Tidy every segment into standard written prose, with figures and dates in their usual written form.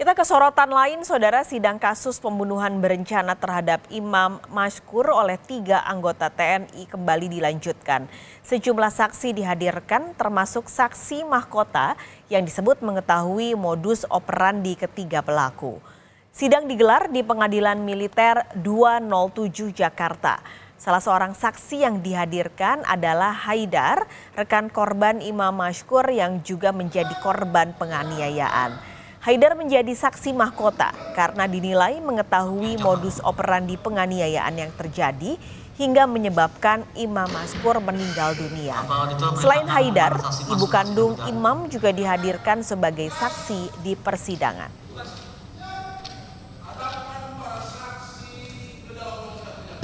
Kita ke sorotan lain, saudara. Sidang kasus pembunuhan berencana terhadap Imam Mashkur oleh 3 anggota TNI kembali dilanjutkan. Sejumlah saksi dihadirkan, termasuk saksi mahkota yang disebut mengetahui modus operandi ketiga pelaku. Sidang digelar di Pengadilan Militer 207 Jakarta. Salah seorang saksi yang dihadirkan adalah Haidar, rekan korban Imam Mashkur yang juga menjadi korban penganiayaan. Haidar menjadi saksi mahkota karena dinilai mengetahui modus operandi penganiayaan yang terjadi hingga menyebabkan Imam Mashkur meninggal dunia. Selain Haidar, ibu kandung Imam juga dihadirkan sebagai saksi di persidangan.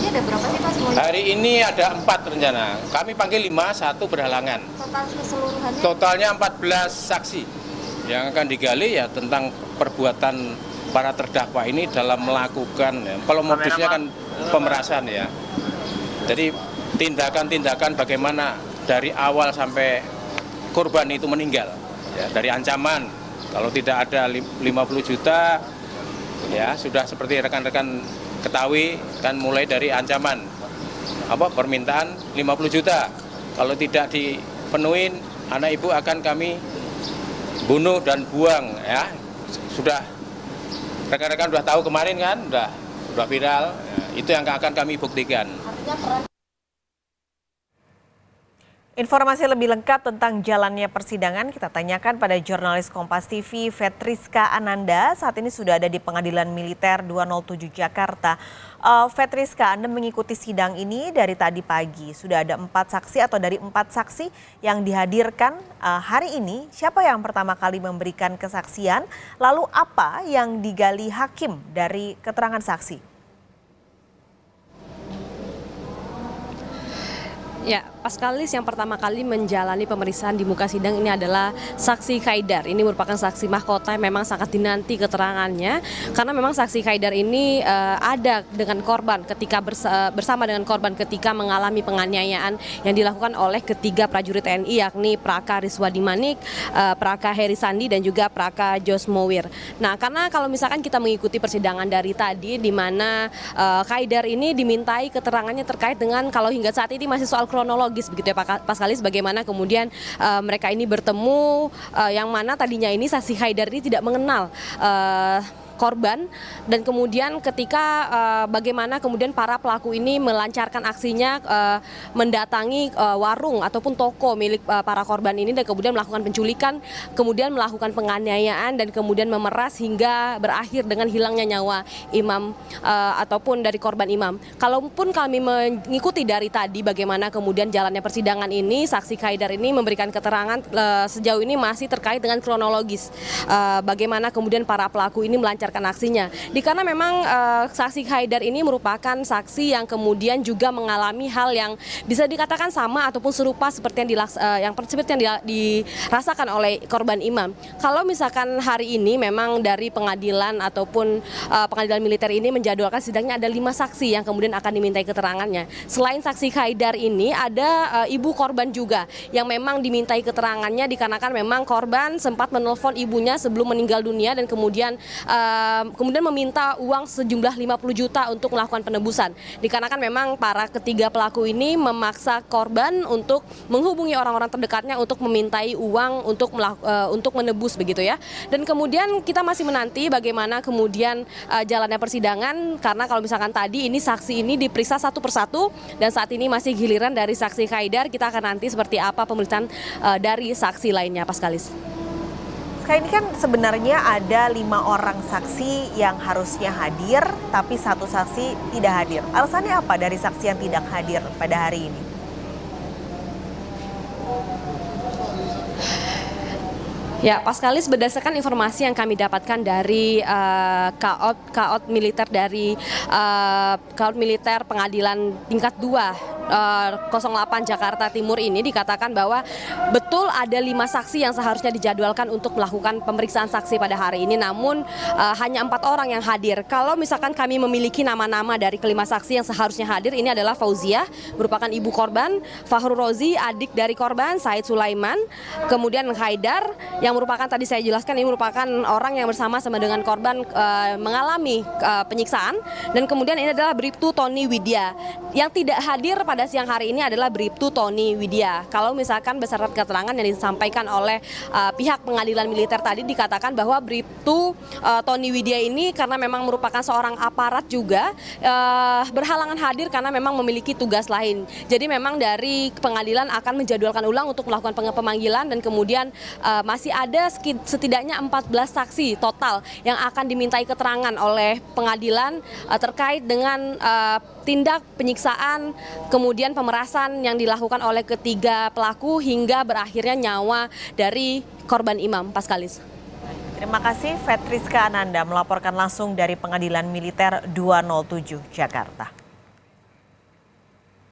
Ada berapa sih Pak semuanya? Hari ini ada 4 rencana. Kami panggil 5, 1 berhalangan. Total keseluruhannya? Totalnya 14 saksi. Yang akan digali ya tentang perbuatan para terdakwa ini dalam melakukan, ya, kalau modusnya kan pemerasan ya. Jadi tindakan-tindakan bagaimana dari awal sampai korban itu meninggal. Ya, dari ancaman, kalau tidak ada 50 juta, ya sudah seperti rekan-rekan ketahui kan mulai dari ancaman permintaan 50 juta. Kalau tidak dipenuhin, anak ibu akan kami bunuh dan buang, ya. Sudah rekan-rekan sudah tahu kemarin kan, sudah viral. Ya, itu yang akan kami buktikan. Informasi lebih lengkap tentang jalannya persidangan kita tanyakan pada jurnalis Kompas TV Fetriska Ananda. Saat ini sudah ada di Pengadilan Militer 207 Jakarta. Fetriska, Anda mengikuti sidang ini dari tadi pagi. Sudah ada 4 saksi atau dari 4 saksi yang dihadirkan hari ini. Siapa yang pertama kali memberikan kesaksian? Lalu apa yang digali hakim dari keterangan saksi? Ya, Paskalis yang pertama kali menjalani pemeriksaan di muka sidang ini adalah saksi Haidar. Ini merupakan saksi mahkota yang memang sangat dinanti keterangannya karena memang saksi Haidar ini ada dengan korban ketika bersama dengan korban ketika mengalami penganiayaan yang dilakukan oleh ketiga prajurit TNI yakni Praka Riswadi Manik, Praka Heri Sandi dan juga Praka Josmowir. Nah, karena kalau misalkan kita mengikuti persidangan dari tadi di mana Haidar ini dimintai keterangannya terkait dengan kalau hingga saat ini masih soal kronologis begitu ya Pak Paskalis, bagaimana kemudian mereka ini bertemu yang mana tadinya ini saksi Haidar ini tidak mengenal korban dan kemudian ketika bagaimana kemudian para pelaku ini melancarkan aksinya mendatangi warung ataupun toko milik para korban ini dan kemudian melakukan penculikan, kemudian melakukan penganiayaan dan kemudian memeras hingga berakhir dengan hilangnya nyawa Imam ataupun dari korban Imam. Kalaupun kami mengikuti dari tadi bagaimana kemudian jalannya persidangan ini, saksi Haidar ini memberikan keterangan sejauh ini masih terkait dengan kronologis bagaimana kemudian para pelaku ini melancarkan aksinya. Dikarenakan memang saksi Haidar ini merupakan saksi yang kemudian juga mengalami hal yang bisa dikatakan sama ataupun serupa seperti yang dirasakan oleh korban Imam. Kalau misalkan hari ini memang dari pengadilan ataupun pengadilan militer ini menjadwalkan sidangnya ada 5 saksi yang kemudian akan dimintai keterangannya. Selain saksi Haidar ini ada ibu korban juga yang memang dimintai keterangannya dikarenakan memang korban sempat menelpon ibunya sebelum meninggal dunia dan kemudian meminta uang sejumlah 50 juta untuk melakukan penebusan. Dikarenakan memang para ketiga pelaku ini memaksa korban untuk menghubungi orang-orang terdekatnya untuk memintai uang untuk menebus begitu ya. Dan kemudian kita masih menanti bagaimana kemudian jalannya persidangan karena kalau misalkan tadi ini saksi ini diperiksa satu persatu dan saat ini masih giliran dari saksi Haidar. Kita akan nanti seperti apa pemeriksaan dari saksi lainnya, Paskalis. Ini kan sebenarnya ada 5 orang saksi yang harusnya hadir, tapi 1 saksi tidak hadir. Alasannya apa dari saksi yang tidak hadir pada hari ini? Ya, Paskalis, berdasarkan informasi yang kami dapatkan dari Kaot militer dari Kaot militer Pengadilan tingkat 2 08 Jakarta Timur ini dikatakan bahwa betul ada 5 saksi yang seharusnya dijadwalkan untuk melakukan pemeriksaan saksi pada hari ini, namun hanya 4 orang yang hadir. Kalau misalkan kami memiliki nama-nama dari kelima saksi yang seharusnya hadir, ini adalah Fauziah, merupakan ibu korban, Fahrul Rozi, adik dari korban, Said Sulaiman, kemudian Haidar, yang merupakan tadi saya jelaskan ini merupakan orang yang bersama-sama dengan korban mengalami penyiksaan, dan kemudian ini adalah Bribtu Tony Widya. Yang tidak hadir pada siang hari ini adalah Bribtu Tony Widya. Kalau misalkan beserta keterangan yang disampaikan oleh pihak pengadilan militer tadi, dikatakan bahwa Bribtu Tony Widya ini karena memang merupakan seorang aparat juga berhalangan hadir karena memang memiliki tugas lain. Jadi memang dari pengadilan akan menjadwalkan ulang untuk melakukan pemanggilan, dan kemudian masih ada setidaknya 14 saksi total yang akan dimintai keterangan oleh pengadilan terkait dengan tindak penyiksaan, kemudian pemerasan yang dilakukan oleh ketiga pelaku hingga berakhirnya nyawa dari korban Imam, Paskalis. Terima kasih Fetriska Ananda melaporkan langsung dari Pengadilan Militer 207 Jakarta.